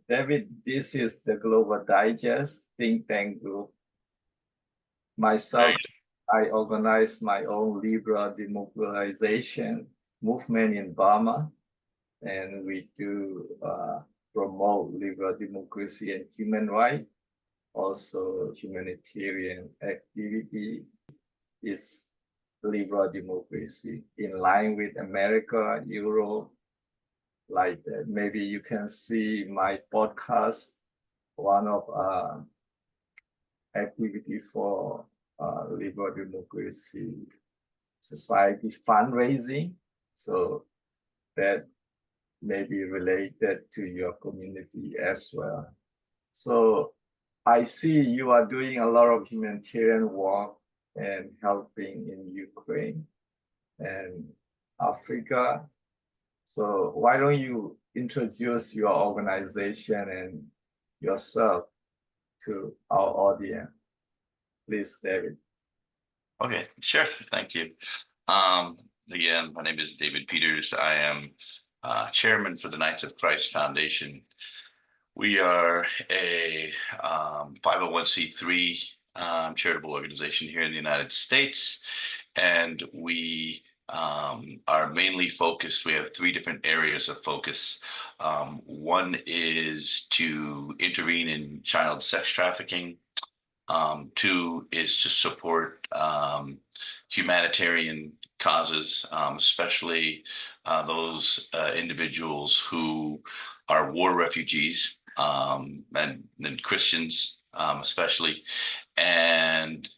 David, this is the Global Digest think tank group. Myself, I organize my own liberal democratization movement in Burma, and we do promote liberal democracy and human rights, also humanitarian activity. It's liberal democracy in line with America, Europe, like that. Maybe you can see my podcast, one of activity for liberal democracy society fundraising. So that may be related to your community as well. So I see you are doing a lot of humanitarian work and helping in Ukraine and Africa. So why don't you introduce your organization and yourself to our audience, please, David. Okay, sure. Thank you. Again, my name is David Peters. I am chairman for the Knights of Christ Foundation. We are a 501c3 charitable organization here in the United States, and we are mainly focused. We have three different areas of focus. One is to intervene in child sex trafficking. Two is to support humanitarian causes, especially those individuals who are war refugees and Christians especially. And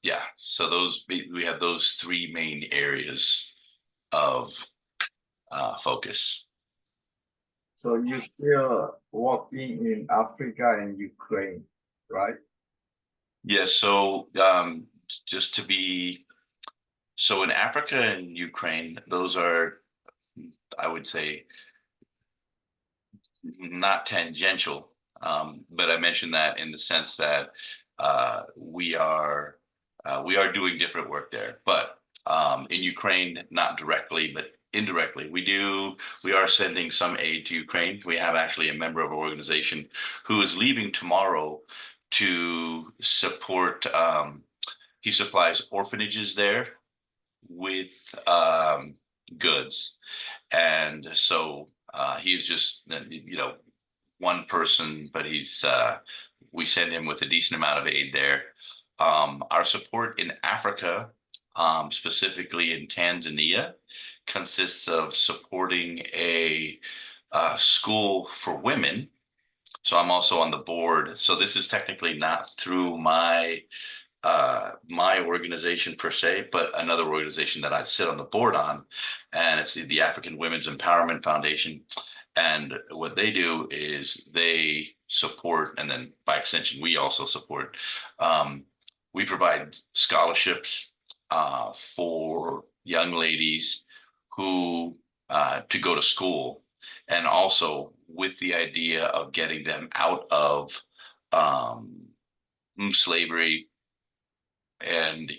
yeah, so we have those three main areas of focus. So you're still working in Africa and Ukraine, right? Yes. So just to be, so in Africa and Ukraine, those are, I would say, not tangential. But I mentioned that in the sense that we are doing different work there. But in Ukraine, not directly, but indirectly, we are sending some aid to Ukraine. We have actually a member of our organization who is leaving tomorrow to support. He supplies orphanages there with goods, and so he's just one person, but we send him with a decent amount of aid there. Our support in Africa, specifically in Tanzania, consists of supporting a school for women. So I'm also on the board. So this is technically not through my organization per se, but another organization that I sit on the board on, and it's the African Women's Empowerment Foundation. And what they do is they support, and then by extension, we also support. We provide scholarships for young ladies who to go to school, and also with the idea of getting them out of slavery. And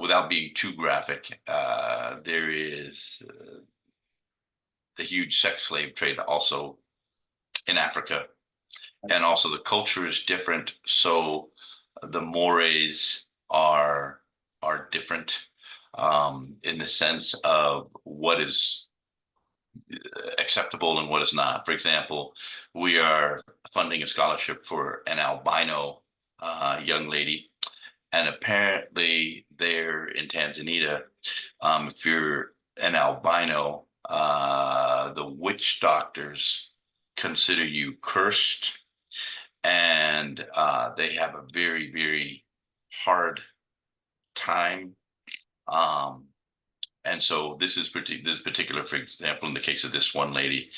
without being too graphic, there is the huge sex slave trade also in Africa. And also the culture is different. So the mores are different in the sense of what is acceptable and what is not. For example, we are funding a scholarship for an albino young lady. And apparently there in Tanzania, if you're an albino, the witch doctors consider you cursed, and they have a very, very hard time. And so this particular, for example, in the case of this one lady,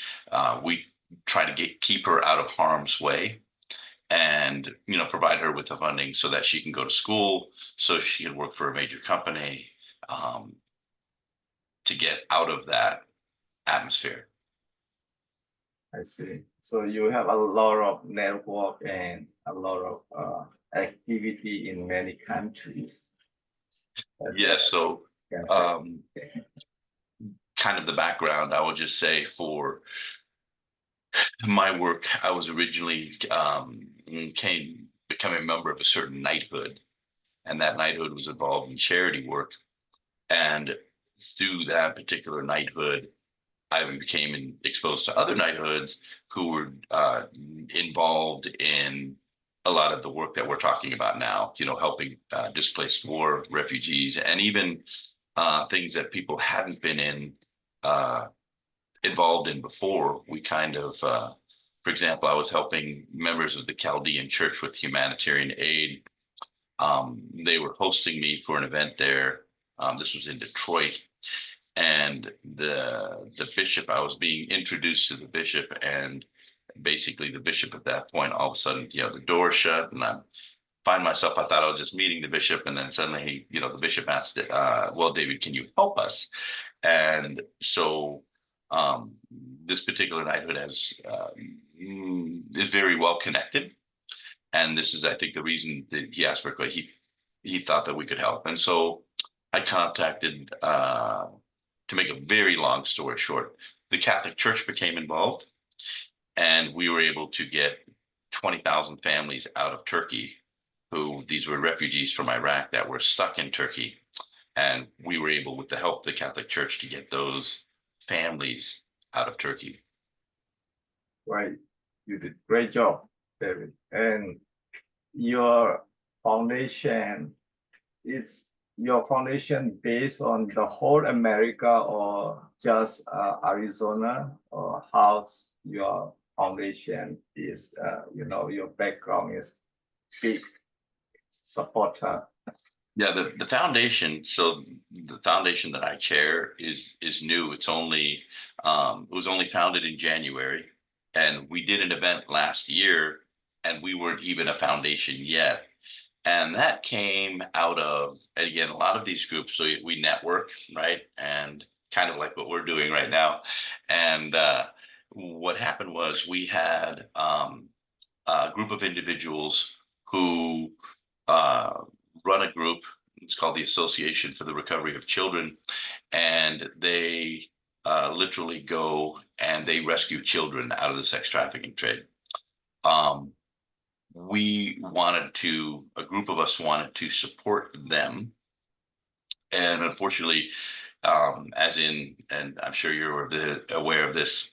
we try to keep her out of harm's way, and provide her with the funding so that she can go to school, so she can work for a major company to get out of that atmosphere. I see. So you have a lot of network and a lot of activity in many countries. Yes. So kind of the background, I would just say for my work, I was originally becoming a member of a certain knighthood, and that knighthood was involved in charity work. And through that particular knighthood, I became exposed to other knighthoods who were involved in a lot of the work that we're talking about now, helping displaced war refugees, and even things that people hadn't been uh, involved in before. We kind of, for example, I was helping members of the Chaldean Church with humanitarian aid. They were hosting me for an event there. This was in Detroit, and the bishop, I was being introduced to the bishop, and basically the bishop at that point, all of a sudden, the door shut, and I find myself, I thought I was just meeting the bishop, and then suddenly the bishop asked, well, David, can you help us? And so this particular knighthood is very well connected, and this is, I think, the reason that he asked for it. He thought that we could help, and so I contacted. To make a very long story short, the Catholic Church became involved, and we were able to get 20,000 families out of Turkey. These were refugees from Iraq that were stuck in Turkey, and we were able, with the help of the Catholic Church, to get those families out of Turkey. Right. You did great job, David. And your foundation, it's your foundation based on the whole America or just Arizona, or how's your foundation is, your background is big supporter. Yeah, the foundation. So the foundation that I chair is new. It was only founded in January, and we did an event last year, and we weren't even a foundation yet. And that came out of, again, a lot of these groups. So we network, right? And kind of like what we're doing right now. And what happened was we had a group of individuals who run a group. It's called the Association for the Recovery of Children. And they literally go and they rescue children out of the sex trafficking trade. A group of us wanted to support them. And unfortunately, and I'm sure you're aware of this,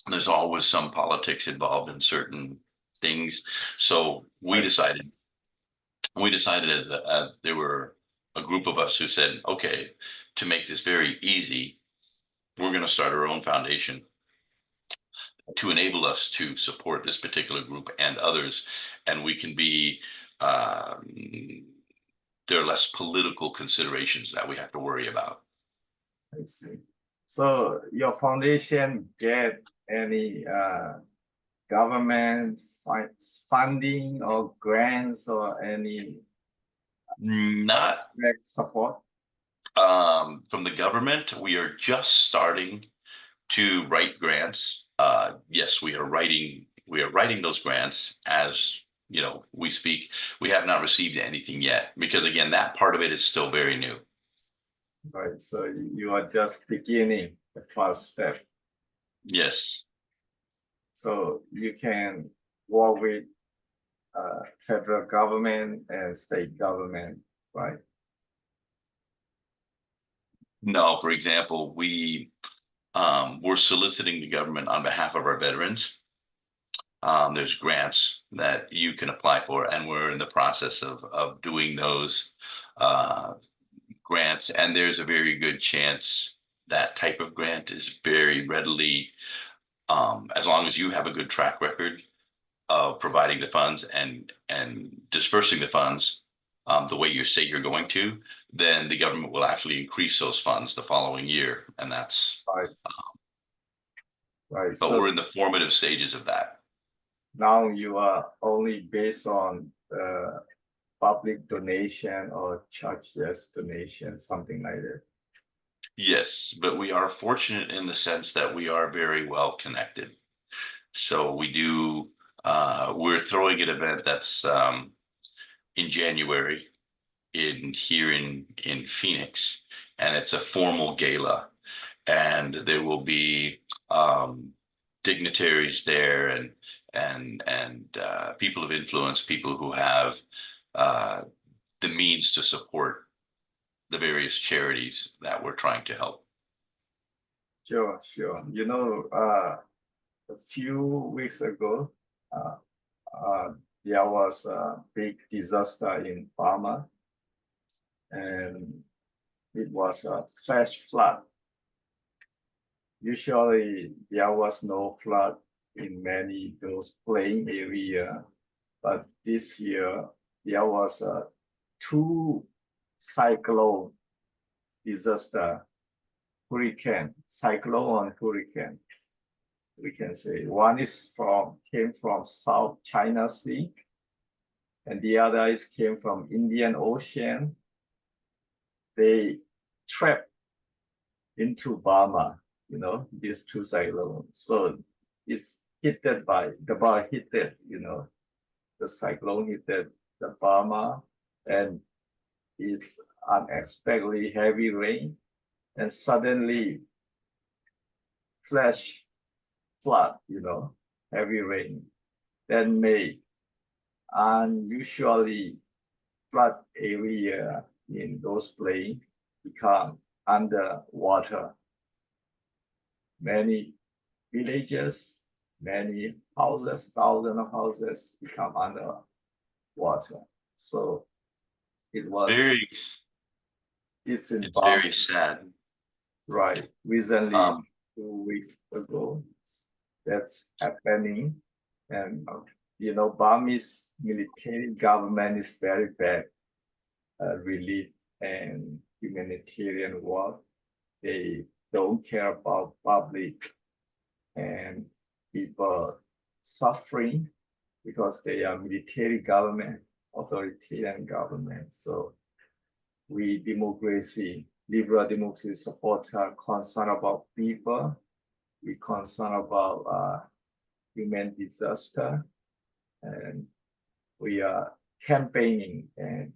there's always some politics involved in certain things. So we decided as there were a group of us who said, okay, to make this very easy, we're going to start our own foundation to enable us to support this particular group and others, and we can be there are less political considerations that we have to worry about. I see. So your foundation get any government funding or grants or any Not support? From the government. We are just starting to write grants. Yes, we are writing those grants as we speak. We have not received anything yet because, again, that part of it is still very new. Right. So you are just beginning the first step. Yes. So you can work with federal government and state government, right? No, for example, we're soliciting the government on behalf of our veterans. There's grants that you can apply for, and we're in the process of doing those grants. And there's a very good chance that type of grant is very readily, as long as you have a good track record of providing the funds and dispersing the funds the way you say you're going to, then the government will actually increase those funds the following year. And that's right. Right. But so we're in the formative stages of that. Now you are only based on public donation or churches donation, something like that. Yes, but we are fortunate in the sense that we are very well connected. So we're throwing an event that's in January here in Phoenix, and it's a formal gala. and there will be dignitaries there and people of influence, people who have uh, the means to support the various charities that we're trying to help. Sure, sure. A few weeks ago, uh, there was a big disaster in Burma, and it was a flash flood. Usually, there was no flood in many those plain area, but this year there was a two cyclone disaster, hurricane, we can say. One came from South China Sea, and the other came from Indian Ocean. They trapped into Burma, these two cyclones. So it's hit by the bar hit it, the cyclone hit the Burma, and it's unexpectedly heavy rain, and suddenly flash flood, heavy rain that made unusually flood area in those plains become underwater. Many villages, many houses, thousands of houses become underwater. So it was, Very, it's in it's Burma, very sad. right? Recently, Um, 2 weeks ago, that's happening. And, Burmese military government is very bad relief and humanitarian work. They don't care about public and people suffering because they are military government, authoritarian government. So we liberal democracy supporter concerned about people. We concern about human disaster, and we are campaigning and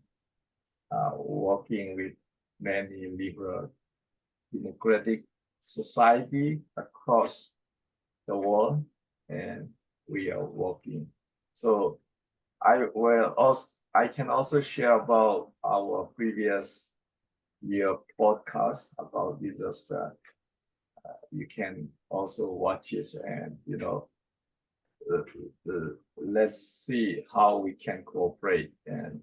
working with many liberal democratic society across the world, and we are working. So I can also share about our previous year podcast about disaster. You can also watch it, and uh, let's see how we can cooperate, and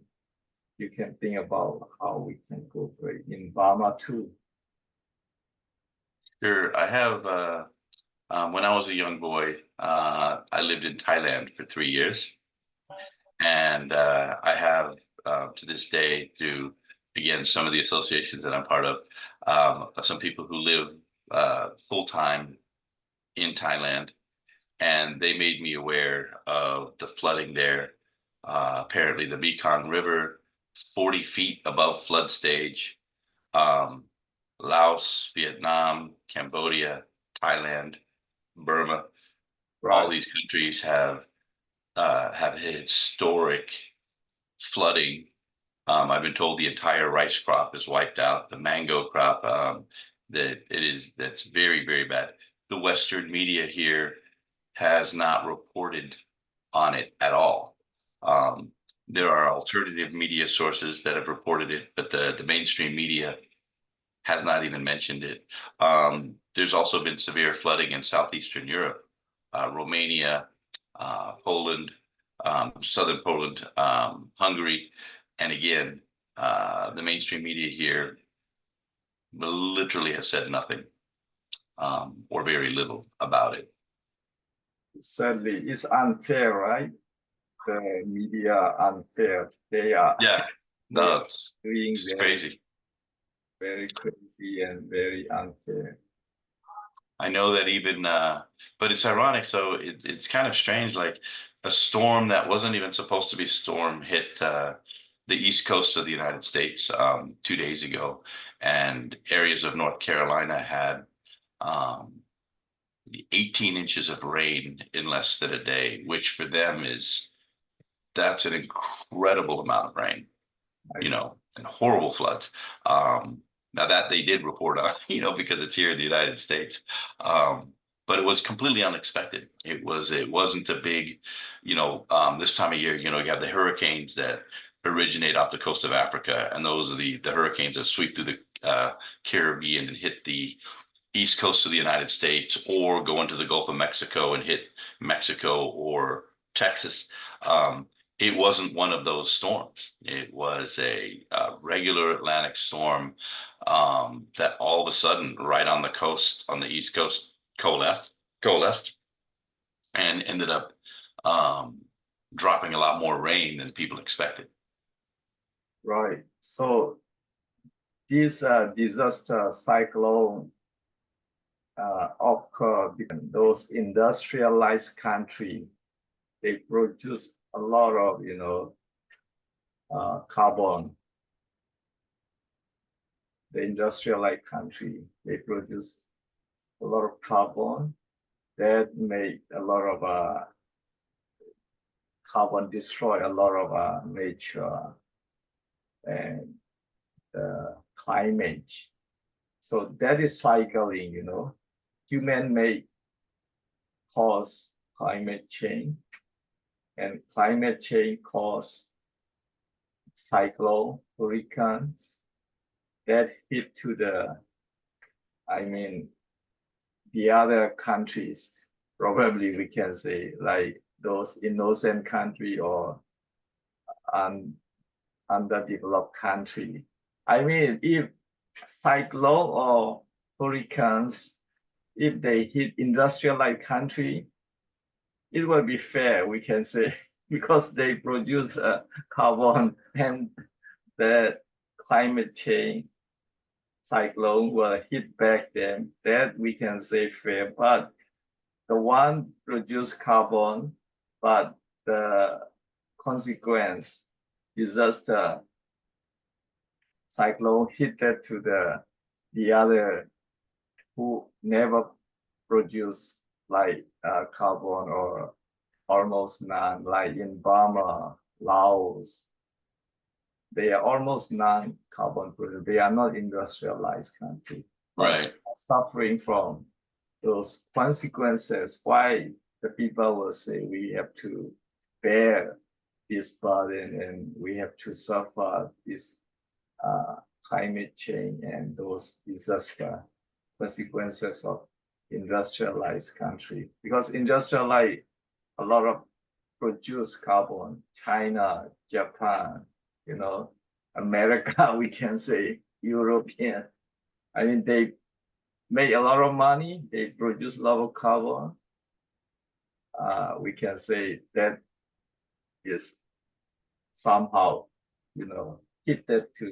you can think about how we can cooperate in Burma too. sure, I have when I was a young boy, I lived in Thailand for 3 years, and I have to this day, through again some of the associations that I'm part of, some people who live full time in Thailand, and they made me aware of the flooding there. Apparently, the Mekong River, 40 feet above flood stage. Um, Laos, Vietnam, Cambodia, Thailand, Burma, all Right, these countries have historic flooding. I've been told the entire rice crop is wiped out, the mango crop, that's very, very bad. The Western media here has not reported on it at all. Um, there are alternative media sources that have reported it, but the mainstream media has not even mentioned it. There's also been severe flooding in southeastern Europe, Romania, Poland, southern Poland, Hungary, and again, the mainstream media here literally has said nothing, or very little about it. certainly it's unfair, right? The media are unfair. They are Yeah, they no, are doing it's very, crazy. very crazy and very unfair. I know that even, but it's ironic. So it's kind of strange. Like a storm that wasn't even supposed to be storm hit the east coast of the United States 2 days ago, and areas of North Carolina had um, 18 inches of rain in less than a day, which for them that's an incredible amount of rain, I see. and horrible floods. Um, Now that they did report on, because it's here in the United States. But it was completely unexpected. It wasn't a big, this time of year, you have the hurricanes that originate off the coast of Africa, and those are the hurricanes that sweep through the Caribbean and hit the east coast of the United States, or go into the Gulf of Mexico and hit Mexico or Texas. It wasn't one of those storms. It was a regular Atlantic storm that all of a sudden, right on the coast, on the East Coast, coalesced, and ended up dropping a lot more rain than people expected. Right. So this disaster cyclone occur because those industrialized countries, they produce a lot of carbon. The industrialized country, they produce a lot of carbon that make a lot of carbon, destroy a lot of nature and climate. So that is cycling, Human may cause climate change, and climate change cause cyclone, hurricanes that hit to the other countries. Probably we can say like those innocent country or underdeveloped country. If cyclone or hurricanes, if they hit industrialized country, it will be fair, we can say, because they produce carbon, and the climate change cyclone will hit back them. That we can say fair. But the one produce carbon, but the consequence disaster cyclone hit that to the other who never produce like carbon or almost none, like in Burma, Laos. They are almost non-carbon producer. They are not industrialized country. Right. Suffering from those consequences. Why the people will say we have to bear this burden and we have to suffer this climate change and those disaster consequences of industrialized country. Because industrialized, a lot of produce carbon, China, Japan, America, we can say, European. They make a lot of money, they produce a lot of carbon. We can say that is somehow, hit that to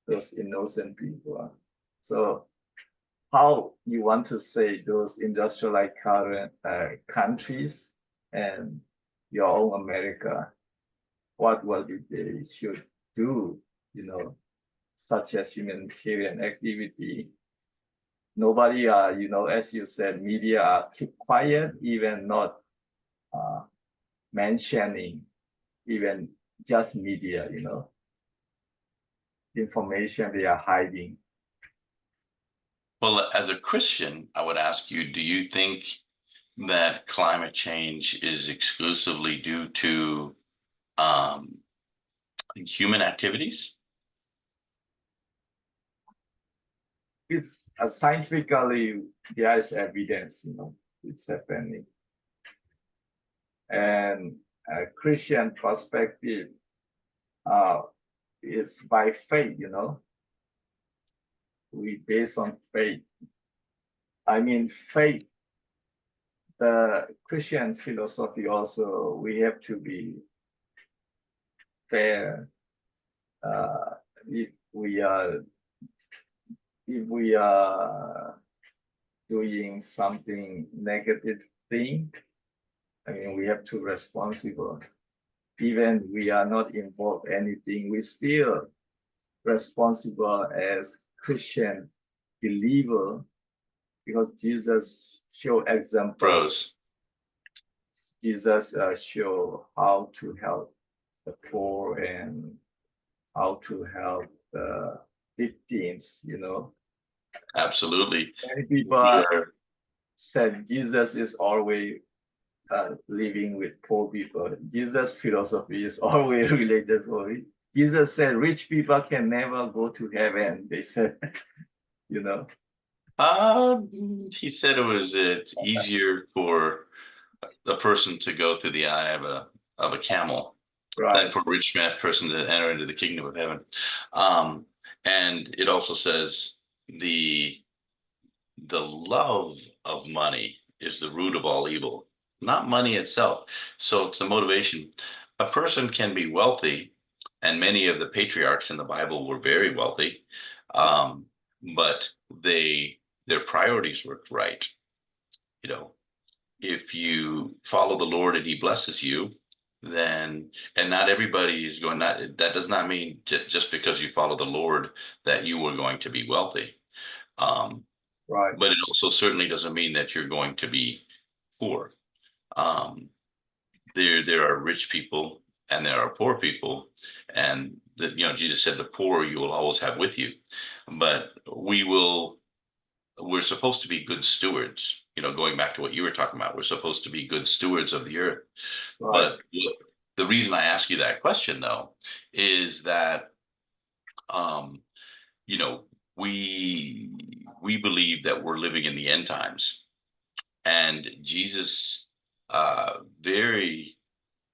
those innocent people. So how you want to say those industrialized countries and your own America, what will they should do, such as humanitarian activity. Nobody as you said, media keep quiet, even not mentioning, even just media, information they are hiding. Well, as a Christian, I would ask you, do you think that climate change is exclusively due to human activities? It's scientifically, there is evidence, it's happening. And a Christian perspective, it's by faith, we base on faith. Faith, the Christian philosophy also, we have to be fair. If we are doing something negative thing, we have to responsible. Even we are not involved anything, we still responsible as Christian believer, because Jesus showed example. Pros. Jesus showed how to help the poor and how to help the victim games, you know. Absolutely. Many We people are, said Jesus is always living with poor people. Jesus' philosophy is always related for it. Jesus said rich people can never go to heaven. They said, you know, he said it's easier for the person to go through the eye of a camel than right, for a rich man person to enter into the kingdom of heaven. Um, and it also says the the love of money is the root of all evil, not money itself. So it's the motivation. A person can be wealthy, and many of the patriarchs in the Bible were very wealthy, um, but their priorities were right. You know, if you follow the Lord and He blesses you, then and not everybody is going. That does not mean just because you follow the Lord that you are going to be wealthy. Um, right, but it also certainly doesn't mean that you're going to be poor. Um, there are rich people and there are poor people, and Jesus said the poor you will always have with you, but we're supposed to be good stewards. Going back to what you were talking about, we're supposed to be good stewards of the earth. right, But the reason I ask you that question though is that um, you know we believe that we're living in the end times. And Jesus very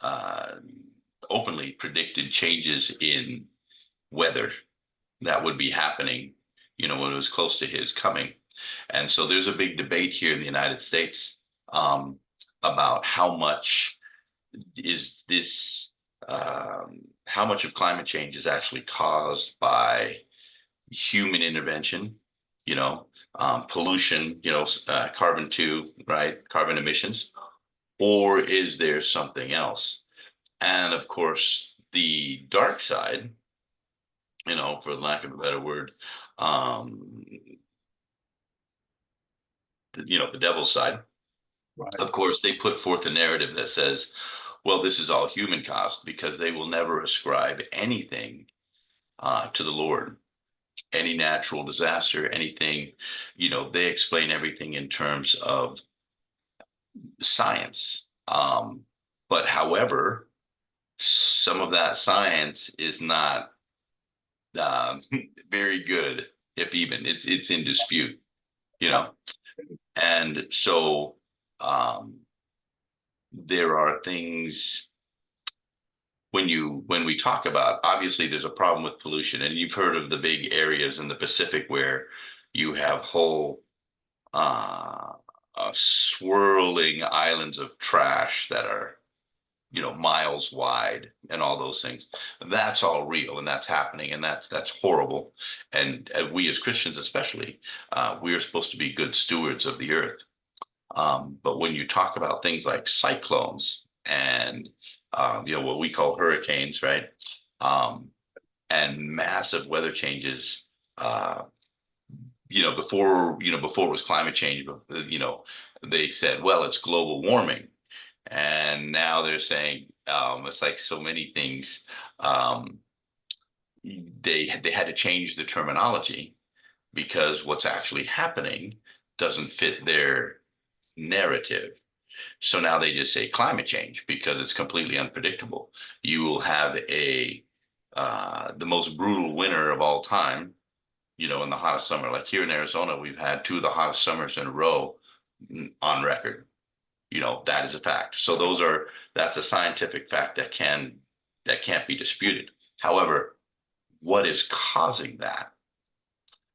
uh, openly predicted changes in weather that would be happening, when it was close to his coming. And so there's a big debate here in the United States um, about is this, how much of climate change is actually caused by human intervention, pollution, carbon too, right? Carbon emissions, or is there something else? And of course, the dark side, for lack of a better word, um, the devil's side, right, of course, they put forth a narrative that says, well, this is all human caused because they will never ascribe anything to the Lord. Any natural disaster, anything, they explain everything in terms of science. But however, some of that science is not um, very good, if even it's in dispute, you right, know. And so there are things when we talk about, obviously there's a problem with pollution, and you've heard of the big areas in the Pacific where you have whole uh, swirling islands of trash that are miles wide and all those things. That's all real and that's happening and that's horrible. And we as Christians, especially, we are supposed to be good stewards of the earth. But when you talk about things like cyclones and what we call hurricanes, right? Um, and massive weather changes. Uh, before it was climate change, they said, well, it's global warming. And now they're saying it's like so many things. Um, they had to change the terminology because what's actually happening doesn't fit their narrative. So now they just say climate change because it's completely unpredictable. You will have the most brutal winter of all time, in the hottest summer. Like here in Arizona, we've had two of the hottest summers in a row on record. That is a fact. So that's a scientific fact that can't be disputed. However, what is causing that?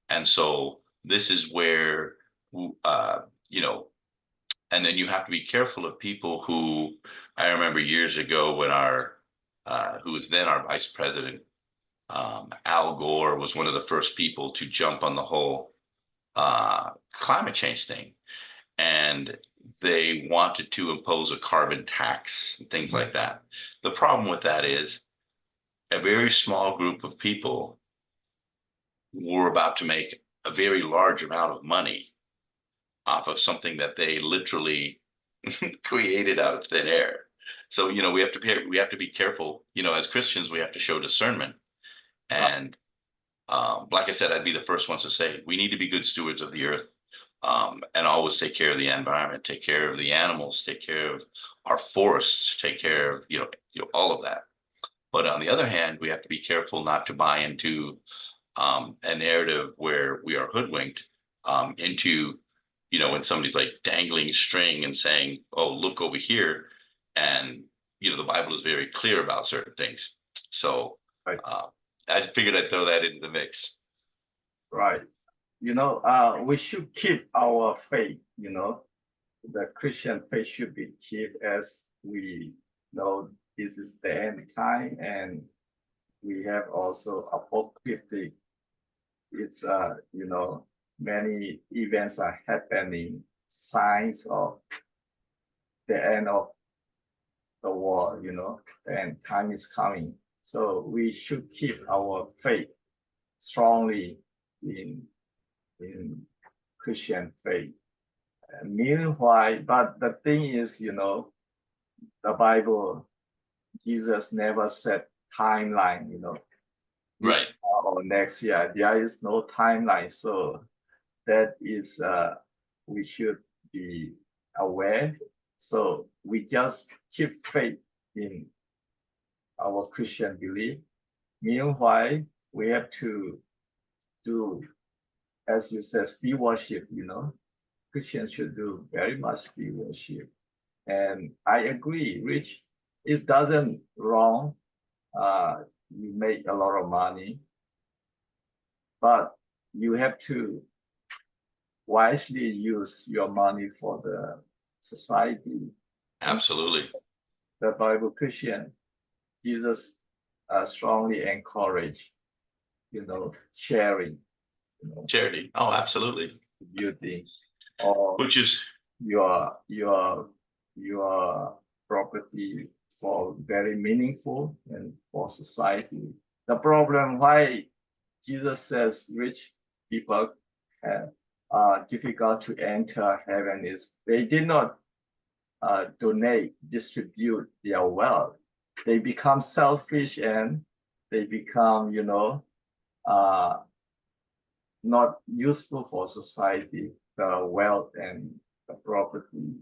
And so this is where uh, you know, and then you have to be careful of people who I remember years ago when our who was then our vice president, Al Gore was one of the first people to jump on the whole climate change thing. And they wanted to impose a carbon tax and things like that. The problem with that is a very small group of people were about to make a very large amount of money off of something that they literally created out of thin air. So, we have to be careful. As Christians, we have to show discernment. right. And Like I said, I'd be the first ones to say we need to be good stewards of the earth, and always take care of the environment, take care of the animals, take care of our forests, take care of all of that. But on the other hand, we have to be careful not to buy into a narrative where we are hoodwinked into, when somebody's like dangling string and saying, "Oh, look over here," and the Bible is very clear about certain things. So Right. I figured I'd throw that into the mix. Right. We should keep our faith, the Christian faith should be kept as we know this is the end time, and we have also apocalyptic. It's many events are happening, signs of the end of the world, and time is coming. So we should keep our faith strongly in Christian faith. Meanwhile, but the thing is, the Bible, Jesus never set timeline, this Right. year or next year. There is no timeline. So that is, we should be aware. So we just keep faith in our Christian belief. Meanwhile, we have to do, as you said, stewardship, Christians should do very much stewardship. And I agree, Rich, it doesn't wrong. You make a lot of money, but you have to wisely use your money for the society. Absolutely. The Bible Christian, Jesus strongly encourage, sharing, Charity. Oh, absolutely. building, or Which is your property for very meaningful and for society. The problem why Jesus says rich people have difficult to enter heaven is they did not donate, distribute their wealth. They become selfish and they become, uh, not useful for society, the wealth and the property.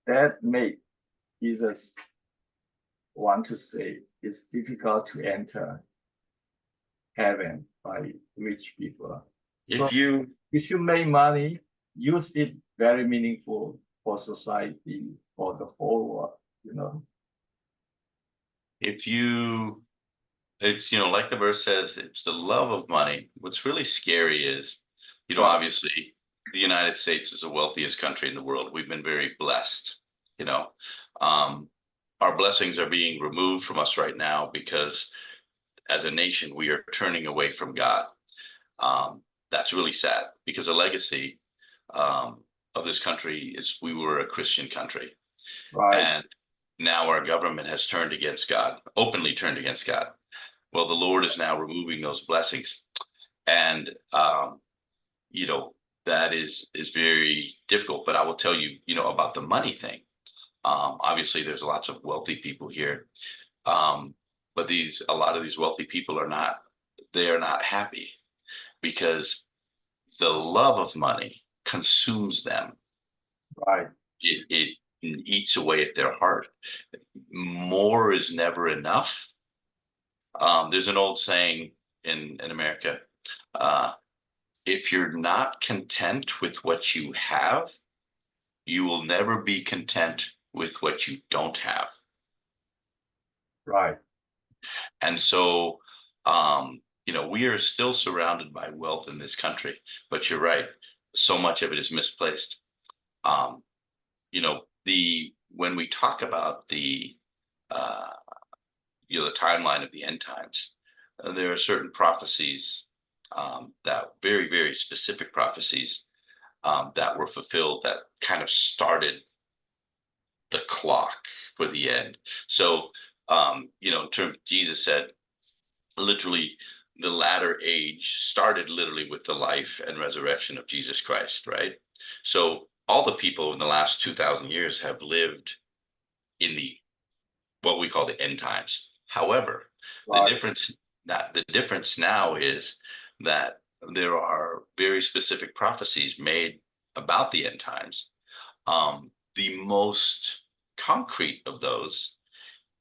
That made Jesus want to say it's difficult to enter heaven by rich people. So if you if you make money, use it very meaningful for society, for the whole world, if you it's like the verse says, it's the love of money. What's really scary is, Right. obviously the United States is the wealthiest country in the world. We've been very blessed, you know. Um, our blessings are being removed from us right now because as a nation we are turning away from God. That's really sad because the legacy of this country is we were a Christian country. Right. And now our government has turned against God, openly turned against God. Well, the Lord is now removing those blessings, and you know that is very difficult. But I will tell you, about the money thing. Obviously, there's lots of wealthy people here, but a lot of these wealthy people are not. They are not happy because the love of money consumes them. Right. It eats away at their heart. More is never enough. There's an old saying in America, uh, if you're not content with what you have, you will never be content with what you don't have. Right. And so, we are still surrounded by wealth in this country, but you're right, so much of it is misplaced. Um, the when we talk about uh, the timeline of the end times, there are certain prophecies that very, very specific prophecies that were fulfilled that kind of started the clock for the end. So, in terms, Jesus said, literally, the latter age started literally with the life and resurrection of Jesus Christ, right? So, all the people in the last 2,000 years have lived in the what we call the end times. However, the Right. difference the difference now is that there are very specific prophecies made about the end times. The most concrete of those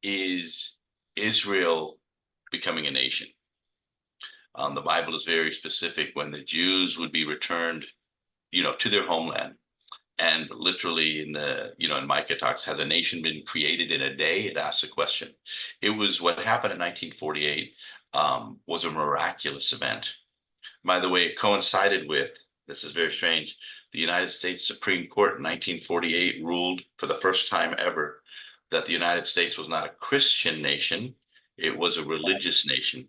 is Israel becoming a nation. The Bible is very specific when the Jews would be returned, to their homeland. And literally in Micah talks, has a nation been created in a day? It asks a question. It was what happened in 1948, was a miraculous event. By the way, it coincided with, this is very strange, the United States Supreme Court in 1948 ruled for the first time ever that the United States was not a Christian nation, it was a religious nation.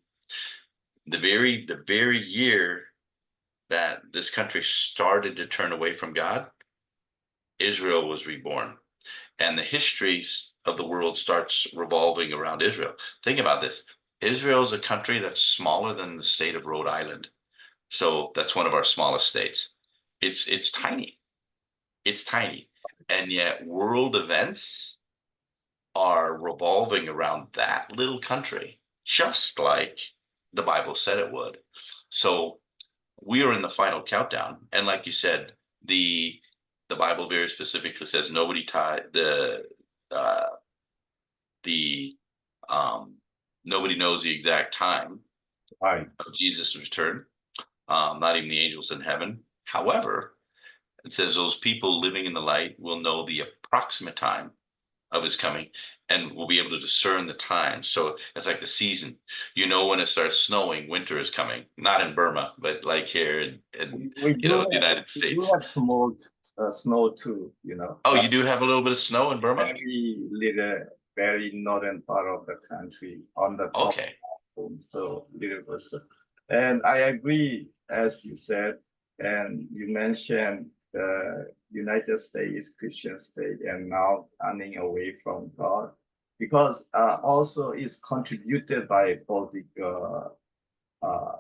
The very year that this country started to turn away from God, Israel was reborn. And the history of the world starts revolving around Israel. Think about this. Israel is a country that's smaller than the state of Rhode Island. So that's one of our smallest states. It's tiny. It's tiny. And yet world events are revolving around that little country, just like the Bible said it would. So we are in the final countdown. And like you said, the Bible very specifically says nobody tied uh the nobody knows the exact time Right. of Jesus' return, not even the angels in heaven. However, it says those people living in the light will know the approximate time of his coming and will be able to discern the time. So it's like the season. When it starts snowing, winter is coming. Not in Burma, but like here in We do the United we do States. have snow too, Oh, but you do have a little bit of snow in Burma? very little, very northern part of the country on the top Okay. so little percent. And I agree, as you said, and you mentioned the United States Christian state and now turning away from God, because also it's contributed by political uh,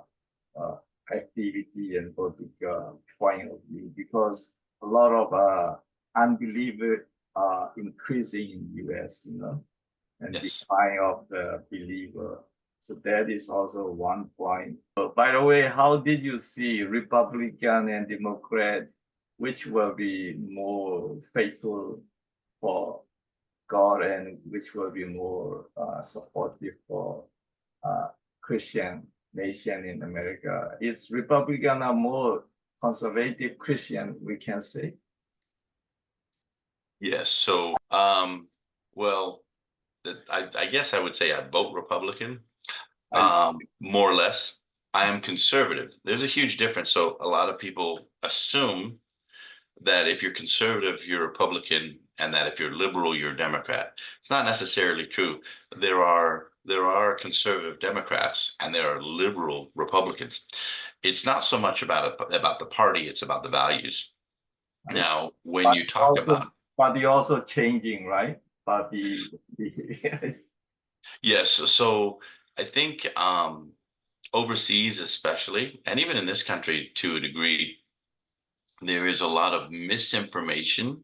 uh, activity and political point of view, because a lot of unbelievers are increasing in US, and Yes. decline of the believer. So that is also one point. By the way, how did you see Republican and Democrat, which will be more faithful for God and which will be more supportive for Christian nation in America? It's Republican are more conservative Christian, we can say. Yes. So, well, I guess I would say I vote Republican, I more or less. I am conservative. There's a huge difference. So a lot of people assume that if you're conservative, you're Republican, and that if you're liberal, you're Democrat. It's not necessarily true. There are conservative Democrats and there are liberal Republicans. It's not so much about the party, it's about the values. I Now, when but you talk also about, but the also changing, right? But the yes, yes, so I think overseas especially, and even in this country to a degree, there is a lot of misinformation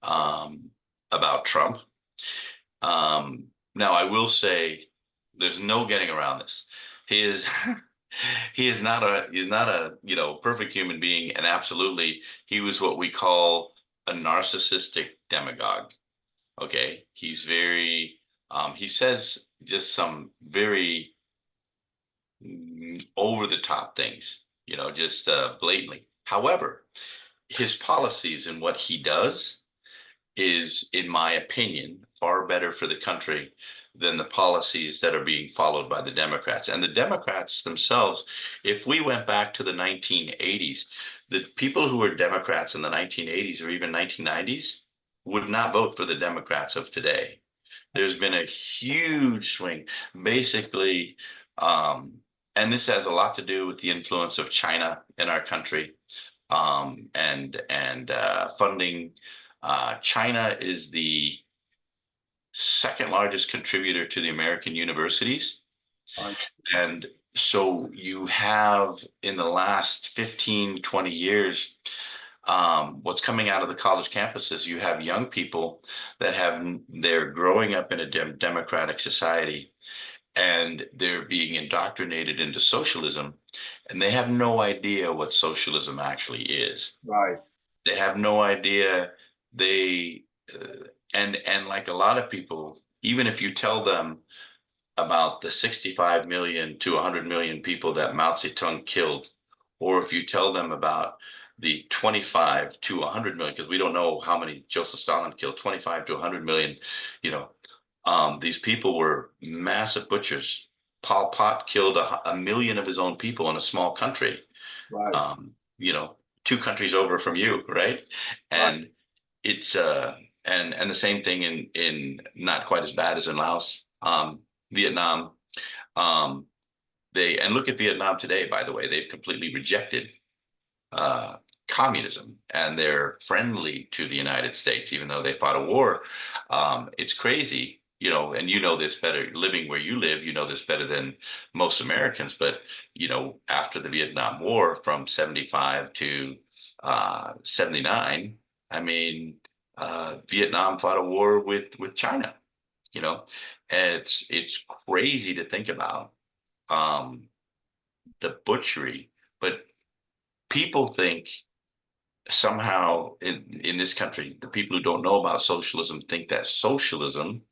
um, about Trump. Now, I will say there's no getting around this. He is he's not a perfect human being, and absolutely he was what we call a narcissistic demagogue. Okay, he's very he says just some very over the top things, just blatantly. However, his policies and what he does is, in my opinion, far better for the country than the policies that are being followed by the Democrats. And the Democrats themselves, if we went back to the 1980s, the people who were Democrats in the 1980s or even 1990s would not vote for the Democrats of today. There's been a huge swing. Basically, um, and this has a lot to do with the influence of China in our country, and funding. China is the second largest contributor to the American universities. I And so you have in the last 15, 20 years, what's coming out of the college campuses, you have young people they're growing up in a democratic society and they're being indoctrinated into socialism. and they have no idea what socialism actually is. Right. They have no idea. They and like a lot of people, even if you tell them about the 65 million to 100 million people that Mao Zedong killed, or if you tell them about the 25 to 100 million, because we don't know how many Joseph Stalin killed, 25 to 100 million, you know, these people were massive butchers. Pol Pot killed a million of his own people in a small country, Right. um, you know, two countries over from you, right? Right. And it's and the same thing in not quite as bad as in Laos, Vietnam. Um, they and look at Vietnam today, by the way, they've completely rejected uh, communism and they're friendly to the United States, even though they fought a war. It's crazy, you know, and you know this better living where you live, you know this better than most Americans. But, you know, after the Vietnam War from 75 to 79, I mean, Vietnam fought a war with China, you know, and it's crazy to think about um, the butchery, but people think somehow in this country, the people who don't know about socialism think that socialism